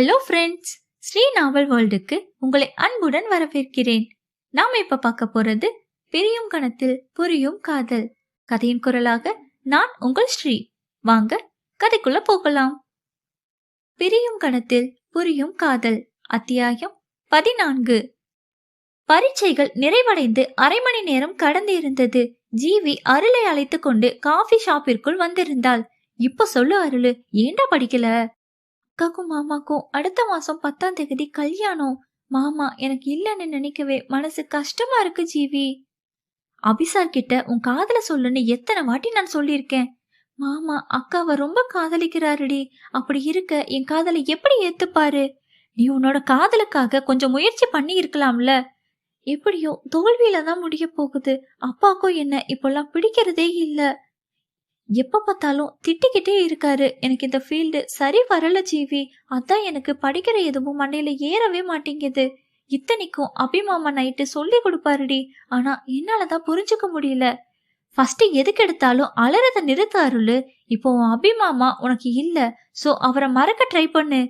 Hello friends, Sri நாவல் வேர்ல்டுக்கு உங்களை அன்புடன் வரவேற்கிறேன். நாம இப்ப பார்க்க போறது பிரியும் கணத்தில் புரியும் காதல். கதையின் குரலாக நான் உங்கள் ஸ்ரீ. வாங்க கதைக்குள்ள போகலாம். பிரியும் கணத்தில் புரியும் காதல், அத்தியாயம் 14. பரீட்சைகள் நிறைவடைந்து அரை மணி நேரம் கடந்து இருந்தது. ஜீவி அருளை அழைத்து கொண்டு காஃபி ஷாப்பிற்குள் வந்திருந்தாள். இப்ப சொல்லு அருளு, ஏண்டா படிக்கல? அக்காக்கும் மாமாக்கும் அடுத்த மாசம் 10ஆம் தேதி கல்யாணம். மாமா எனக்கு இல்லன்னு நினைக்கவே மனசு கஷ்டமா இருக்கு ஜீவி. அபிசார் கிட்ட உன் காதல சொல்லுன்னு எத்தனை வாட்டி நான் சொல்லியிருக்கேன். மாமா அக்காவை ரொம்ப காதலிக்கிறாருடி. அப்படி இருக்க என் காதலை எப்படி ஏத்துப்பாரு? நீ உன்னோட காதலுக்காக கொஞ்சம் முயற்சி பண்ணி இருக்கலாம்ல. எப்படியோ தோல்வியில தான் முடிய போகுது. அப்பாக்கும் என்ன இப்பெல்லாம் பிடிக்கிறதே இல்ல. எப்ப பார்த்தாலும் திட்டிக்கிட்டே இருக்காரு. எனக்கு இந்த ஃபீல்டு சரி வரல ஜீவி. அதான் எனக்கு படிக்கிற எதுவும் மண்டையில ஏறவே மாட்டேங்குது. இத்தனைக்கும் அபிமாமா நைட்டு சொல்லி கொடுப்பாருடி. ஆனா என்னாலதான் புரிஞ்சுக்க முடியல. ஃபர்ஸ்ட் எதுக்கு எடுத்தாலும் அலறத நிறுத்த அருளு. இப்போ உன் அபிமாமா உனக்கு இல்ல, சோ அவரை மறக்க ட்ரை பண்ணு.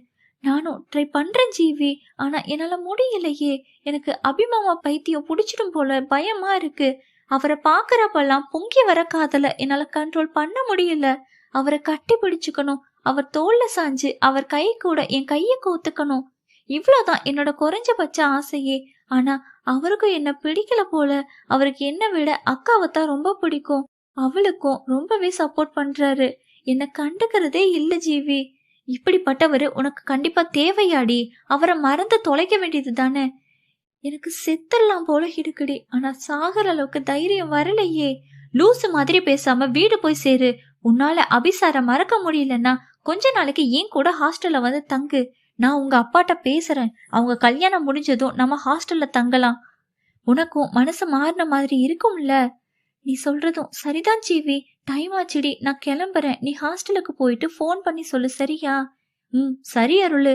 நானும் ட்ரை பண்றேன் ஜீவி, ஆனா என்னால முடியலையே. எனக்கு அபிமாமா பைத்தியம் புடிச்சிடும் போல பயமா இருக்கு. அவரை பாக்குறப்பெல்லாம் பொங்கி வர காதல என்னால கண்ட்ரோல் பண்ண முடியல. அவரை கட்டி பிடிச்சுக்கணும், அவர் தோல்ல சாஞ்சு அவர் கை கூட என் கைய கோத்துக்கணும். இவ்வளவுதான் என்னோட குறைஞ்சபட்ச ஆசையே. ஆனா அவருக்கும் என்ன பிடிக்கல போல. அவருக்கு என்ன விட அக்காவைத்தான் ரொம்ப பிடிக்கும். அவளுக்கும் ரொம்பவே சப்போர்ட் பண்றாரு. என்ன கண்டுக்கிறதே இல்ல ஜீவி. இப்படிப்பட்டவரு உனக்கு கண்டிப்பா தேவையாடி. அவரை மறந்து தொலைக்க வேண்டியது தானே. எனக்கு செத்துடலாம் போல இருக்குடி, ஆனா சாகர அளவுக்கு தைரியம் வரலையே. லூசு மாதிரி பேசாம வீடு போய் சேரு. உன்னால அபிசார மறக்க முடியலன்னா கொஞ்ச நாளைக்கு ஏன் கூட ஹாஸ்டல்ல வந்து தங்கு. நான் உங்க அப்பாட்ட பேசுறேன். அவங்க கல்யாணம் முடிஞ்சதும் நம்ம ஹாஸ்டல்ல தங்கலாம். உனக்கும் மனசு மாறின மாதிரி இருக்கும்ல. நீ சொல்றதும் சரிதான் ஜீவி. டைம் ஆச்சுடி, நான் கிளம்புறேன். நீ ஹாஸ்டலுக்கு போயிட்டு போன் பண்ணி சொல்லு, சரியா? சரி அருளு.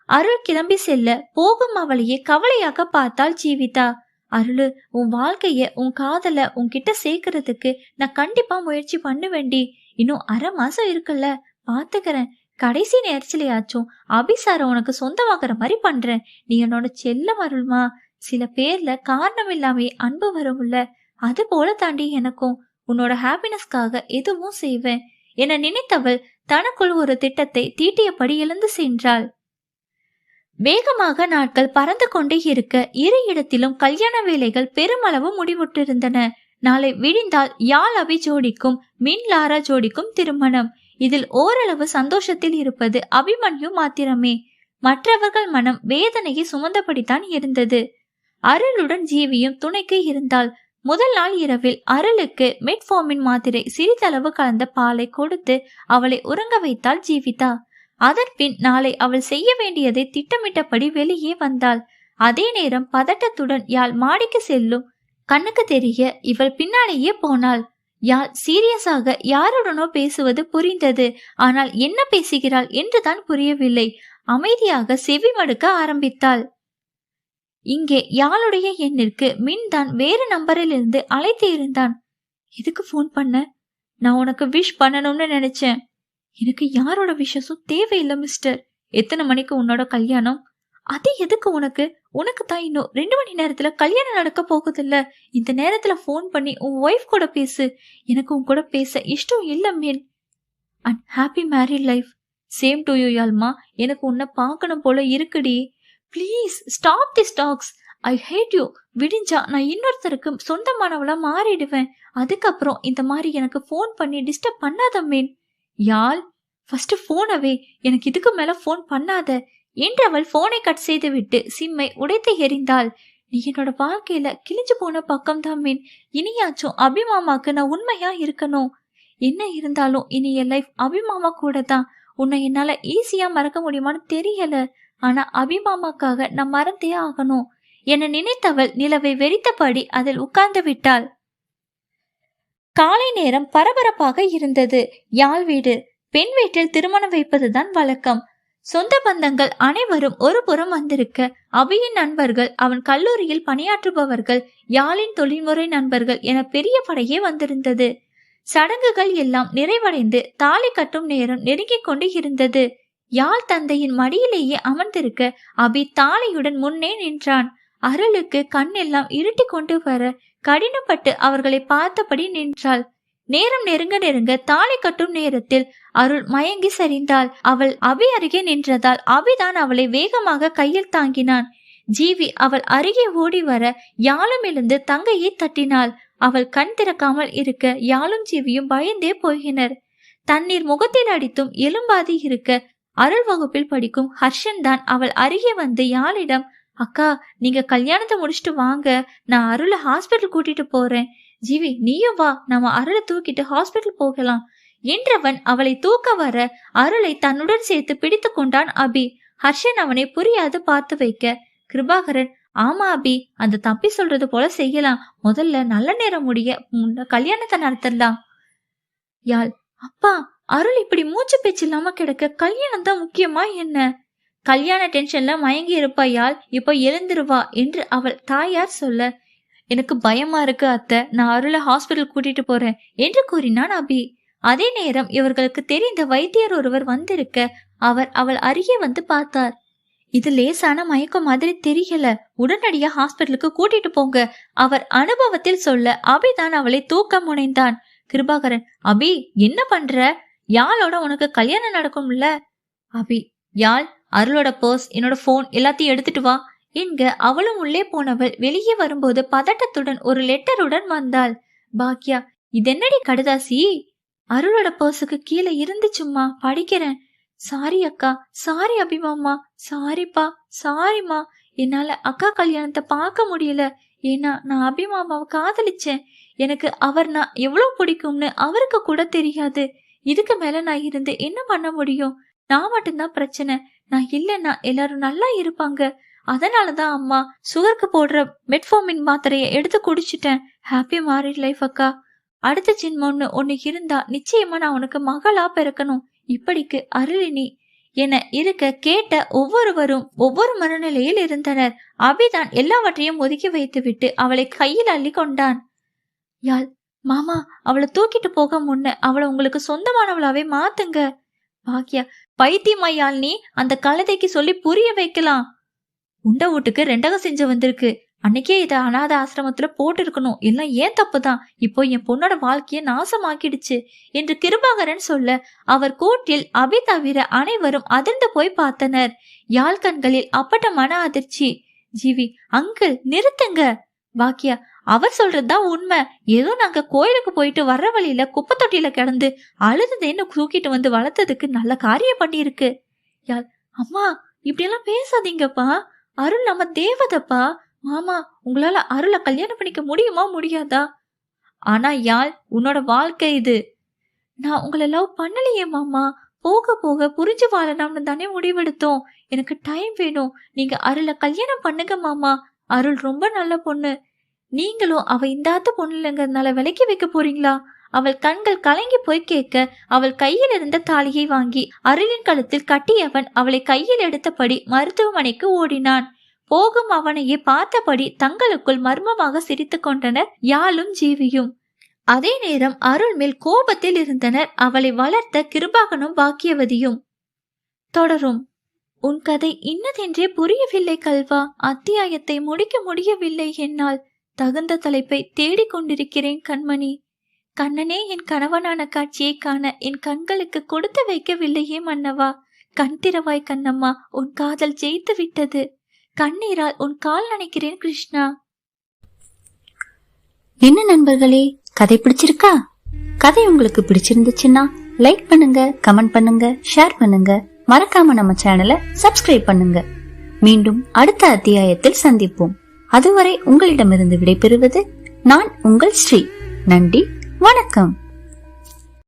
அருள் கிளம்பி செல்ல போகும் அவளையே கவலையாக பார்த்தாள் ஜீவிதா. அருளு, உன் வாழ்க்கைய உன் காதல உன்கிட்ட சேர்க்கறதுக்கு நான் கண்டிப்பா முயற்சி பண்ணுவேண்டி. இன்னும் அரை மாசம் இருக்குல்ல, பாத்துக்கிறேன். கடைசி நேரத்திலேயாச்சும் அபிசார உனக்கு சொந்தமாக்குற மாதிரி பண்றேன். நீ என்னோட செல்லம் அருள்மா. சில பேர்ல காரணம் இல்லாமே அன்பு வரும்ல, அது போல தாண்டி எனக்கும் உன்னோட ஹாப்பினஸ்க்காக எதுவும் செய்வேன் என நினைத்தவள் தனக்குள் ஒரு திட்டத்தை தீட்டியபடி எழுந்து சென்றாள். வேகமாக நாட்கள் பறந்து கொண்டே இருக்க இரு இடத்திலும் கல்யாண வேலைகள் பெருமளவு முடிவுற்றிருந்தன. நாளை விடிந்தால் யாழ் அபி ஜோடிக்கும் மின் லாரா ஜோடிக்கும் திருமணம். இதில் ஓரளவு சந்தோஷத்தில் இருப்பது அபிமன்யு மாத்திரமே. மற்றவர்கள் மனம் வேதனையை சுமந்தபடித்தான் இருந்தது. அருளுடன் ஜீவியும் துணைக்கு இருந்தால் முதல் நாள் இரவில் அருளுக்கு மெட்ஃபார்மின் மாத்திரை சிறிதளவு கலந்த பாலை கொடுத்து அவளை உறங்க வைத்தாள் ஜீவிதா. அதன் பின் நாளை அவள் செய்ய வேண்டியதை திட்டமிட்டபடி வெளியே வந்தாள். அதே நேரம் பதட்டத்துடன் யாழ் மாடிக்கு செல்லும் கண்ணுக்கு தெரிய இவள் பின்னாலேயே போனாள். யாழ் சீரியஸாக யாருடனோ பேசுவது புரிந்தது. ஆனால் என்ன பேசுகிறாள் என்றுதான் புரியவில்லை. அமைதியாக செவி மடுக்க ஆரம்பித்தாள். இங்கே யாழுடைய எண்ணிற்கு மின் தான் வேறு நம்பரில் இருந்து அழைத்து இருந்தான். எதுக்கு போன் பண்ண? நான் உனக்கு விஷ் பண்ணணும்னு நினைச்சேன். எனக்கு யாரோட விஷயம் தேவையில்லை மிஸ்டர். எத்தனை மணிக்கு உன்னோட கல்யாணம்? அது எதுக்கு உனக்கு? உனக்கு தான் இன்னும் 2 மணி நேரத்துல கல்யாணம் நடக்க போகுதில்ல. இந்த நேரத்துல போன் பண்ணி உன் ஒய்ஃப் கூட பேசு. எனக்கு உன் கூட பேச இஷ்டம் இல்ல mean. And happy married life. Same to you யாழ்மா. எனக்கு உன்னை பார்க்கணும் போல இருக்குடி. Please stop this talks. I hate you. விடிஞ்சா நான் இன்னொருத்தருக்கு சொந்தமானவளா மாறிடுவேன். அதுக்கப்புறம் இந்த மாதிரி எனக்கு போன் பண்ணி டிஸ்டர்ப் பண்ணாத மீன். யாழ், ஃபர்ஸ்ட் போனவே. எனக்கு இதுக்கு மேல போன் பண்ணாத என்றவள் போனை கட் செய்து விட்டு சிம்மை உடைத்து எறிந்தாள். நீ என்னோட வாழ்க்கையில கிழிஞ்சு போன பக்கம்தான் மீன். இனியாச்சும் அபிமாமாக்கு நான் உண்மையா இருக்கணும். என்ன இருந்தாலும் இனி என் லைஃப் அபிமாமா கூட தான். உன்னை என்னால ஈஸியா மறக்க முடியுமான்னு தெரியல. ஆனா அபிமாமாக்காக நான் மறந்தே ஆகணும் என நினைத்தவள் நிலவை வெறித்தபடி அதில் உட்கார்ந்து விட்டாள். காலை நேரம் பரபரப்பாக இருந்தது. யாழ் வீடு. பெண் வீட்டில் திருமணம் வைப்பதுதான் வழக்கம். சொந்த பந்தங்கள் அனைவரும் ஒரு புறம் வந்திருக்க அபியின் நண்பர்கள், அவன் கல்லூரியில் பணியாற்றுபவர்கள், யாழின் தொழில்முறை நண்பர்கள் என பெரிய படையே வந்திருந்தது. சடங்குகள் எல்லாம் நிறைவடைந்து தாலி கட்டும் நேரம் நெருங்கிக் கொண்டு இருந்தது. யாழ் தந்தையின் மடியிலேயே அமர்ந்திருக்க அபி தாளையுடன் முன்னே நின்றான். அருளுக்கு கண்ணெல்லாம் இருட்டி கொண்டு வர கடினப்பட்டு அவர்களை பார்த்தபடி நின்றாள். நேரம் நெருங்க நெருங்க தாலி கட்டும் நேரத்தில் அருள் மயங்கி சரிந்தாள். அவள் அபி அருகே நின்றதால் அபிதான் அவளை வேகமாக கையில் தாங்கினான். ஜீவி அவள் அருகே ஓடி வர யாழும் எழுந்து தங்கையை தட்டினாள். அவள் கண் திறக்காமல் இருக்க யாழும் ஜீவியும் பயந்தே போகினர். தண்ணீர் முகத்தில் அடித்தும் எலும்பாதி இருக்க அருள் வகுப்பில் படிக்கும் ஹர்ஷன் தான் அவள் அருகே வந்து யாழிடம், அக்கா நீங்க கல்யாணத்தை முடிச்சுட்டு வாங்க, நான் அருளை ஹாஸ்பிட்டல் கூட்டிட்டு போறேன். ஜீவி நீயும் வா, நம்ம அருளை தூக்கிட்டு ஹாஸ்பிட்டல் போகலாம் என்றவன் அவளை தூக்க வர அருளை தன்னுடன் சேர்த்து பிடித்து கொண்டான் அபி. ஹர்ஷன் அவனை புரியாது பார்த்து வைக்க கிருபாகரன், ஆமா அபி, அந்த தம்பி சொல்றது போல செய்யலாம். முதல்ல நல்ல நேரம் முடிய கல்யாணத்தை நடத்தலாம். யாழ், அப்பா அருள் இப்படி மூச்சு பேச்சு இல்லாம கிடக்க கல்யாணம் தான் முக்கியமா என்ன? கல்யாண டென்ஷன்ல மயங்கி இருப்பா யாழ், இப்போ எழுந்துருவா என்று அவள் தாயார் சொல்ல, எனக்கு பயமா இருக்கு அத்தை, நான் அருளை ஹாஸ்பிட்டல் கூட்டிட்டு போறேன் என்று கூறினான் அபி. அதே நேரம் இவர்களுக்கு தெரிந்த வைத்தியர் ஒருவர் வந்திருக்க அவர் அவள் அருகே வந்து பார்த்தார். இது லேசான மயக்கம் மாதிரி தெரியல, உடனடியா ஹாஸ்பிட்டலுக்கு கூட்டிட்டு போங்க அவர் அனுபவத்தில் சொல்ல அபிதான் அவளை தூக்க முனைந்தான். கிருபாகரன், அபி என்ன பண்ற? யாழோட உனக்கு கல்யாணம் நடக்கும்ல? அபி, யாழ் அருளோட பர்ஸ், என்னோட போன் எல்லாத்தையும் எடுத்துட்டு வா என்க அவளும் உள்ளே போனவள் வெளியே வரும்போது பதட்டத்துடன் ஒரு லெட்டருடன் வந்தாள். பாக்யா, இதென்னடி கடுதாசி? அருளோட பர்ஸுக்கு கீழே இருந்துச்சும்மா, படிக்கிறேன். சாரி அக்கா, சாரி அபிமாமா, சாரிப்பா, சாரிமா, என்னால அக்கா கல்யாணத்தை பார்க்க முடியல. ஏன்னா நான் அபிமாமாவை காதலிச்சேன். எனக்கு அவர் நான் எவ்வளவு பிடிக்கும்னு அவருக்கு கூட தெரியாது. இதுக்கு மேல நான் இருந்து என்ன பண்ண முடியும்? நான் மட்டும்தான் பிரச்சனை. நான் இல்லைன்னா எல்லாரும் நல்லா இருப்பாங்க. அதனாலதான் அம்மா சுகருக்கு போடுற மெட்ஃபோமின் மாத்திரையை எடுத்து குடிச்சிட்டேன். ஹாப்பி மேரிட் லைஃப் அக்கா. அடுத்த ஜென்மம்னு ஒன்னு இருந்தா நிச்சயமா நான் உனக்கு மகளா பிறக்கணும். இப்படிக்கு அருளினி என இருக்க கேட்ட ஒவ்வொருவரும் ஒவ்வொரு மனநிலையில் இருந்தனர். அபிதான் எல்லாவற்றையும் ஒதுக்கி வைத்துவிட்டு அவளை கையில் அள்ளி கொண்டான். யாழ், மாமா அவளை தூக்கிட்டு போக முன்ன அவளை உங்களுக்கு சொந்தமானவளாவே மாத்துங்க. பாக்யா, பைத்தியமா யாழ், நீ அந்த கழுதைக்கு சொல்லி புரிய வைக்கலாம். உண்ட வீட்டுக்கு ரெண்டகம் செஞ்சு வந்திருக்கு. அன்னைக்கே இதை அநாத ஆசிரமத்துல போட்டு இருக்கணும். எல்லாம் ஏன் தப்புதான். இப்போ என் பொண்ணோட வாழ்க்கைய நாசமாக்கிடுச்சு என்று கிருபாகரன் சொல்ல அவர் கோட்டில் அபி தவிர அனைவரும் அதிர்ந்து போய் பார்த்தனர். யாழ் கண்களில் அப்பட்ட மன அதிர்ச்சி. ஜீவி, அங்கிள் நிறுத்துங்க. பாக்கியா, அவர் சொல்றதுதான் உண்மை. ஏதோ நாங்க கோயிலுக்கு போயிட்டு வர்ற வழியில குப்பை தொட்டியில கிடந்து அழுதுதேன்னு தூக்கிட்டு வந்து வளர்த்ததுக்கு நல்ல காரியம் பண்ணிருக்கு. யாழ், அம்மா இப்படி எல்லாம் பேசாதீங்கப்பா. அருள் நம்ம தேவதப்பா. மாமா, உங்களால அருளை கல்யாணம் பண்ணிக்க முடியுமா முடியாதா? ஆனா யாழ், உன்னோட வாழ்க்கை இது. நான் உங்களை லவ் பண்ணலையே மாமா. போக போக புரிஞ்சு வாழணும்னு தானே முடிவெடுத்தோம். எனக்கு டைம் வேணும். நீங்க அருளை கல்யாணம் பண்ணுங்க மாமா. அருள் ரொம்ப நல்ல பொண்ணு. நீங்களும் அவ இந்தாத்த பொண்ணு இல்லைங்கிறதுனால விலக்கி வைக்க போறீங்களா? அவள் கண்கள் கலங்கி போய் கேட்க அவள் கையில் இருந்த தாலியை வாங்கி அருளின் கழுத்தில் கட்டியவன் அவளை கையில் எடுத்தபடி மருத்துவமனைக்கு ஓடினான். போகும் அவனையே பார்த்தபடி தங்களுக்குள் மர்மமாக சிரித்து கொண்டனர் யாழும் ஜீவியும். அதே நேரம் அருள் மேல் கோபத்தில் இருந்தனர் அவளை வளர்த்த கிருபாகனும் பாக்கியவதியும். தொடரும். உன் கதை இன்னதென்றே புரியவில்லை கல்வா. அத்தியாயத்தை முடிக்க முடியவில்லை என்னால். தகுந்த தலைப்பை தேடிக்கொண்டிருக்கிறேன் கண்மணி. கண்ணனே என் கணவனான காட்சியை காண என் கண்களுக்கு கொடுத்து வைக்கவில்லையே மன்னவா. கண் திறவாய் கண்ணம்மா, உன் காதல் ஜெயித்து விட்டது. கண்ணீரால் உன் கால் நினைக்கிறேன் கிருஷ்ணா. என்ன நண்பர்களே, கதை பிடிச்சிருக்கா? கதை உங்களுக்கு பிடிச்சிருந்துச்சுன்னா லைக் பண்ணுங்க, கமெண்ட் பண்ணுங்க, ஷேர் பண்ணுங்க. மறக்காம நம்ம சேனலை சப்ஸ்கிரைப் பண்ணுங்க. மீண்டும் அடுத்த அத்தியாயத்தில் சந்திப்போம். அதுவரை உங்களிடமிருந்து விடைபெறுவது நான் உங்கள் ஸ்ரீ. நன்றி, வணக்கம்.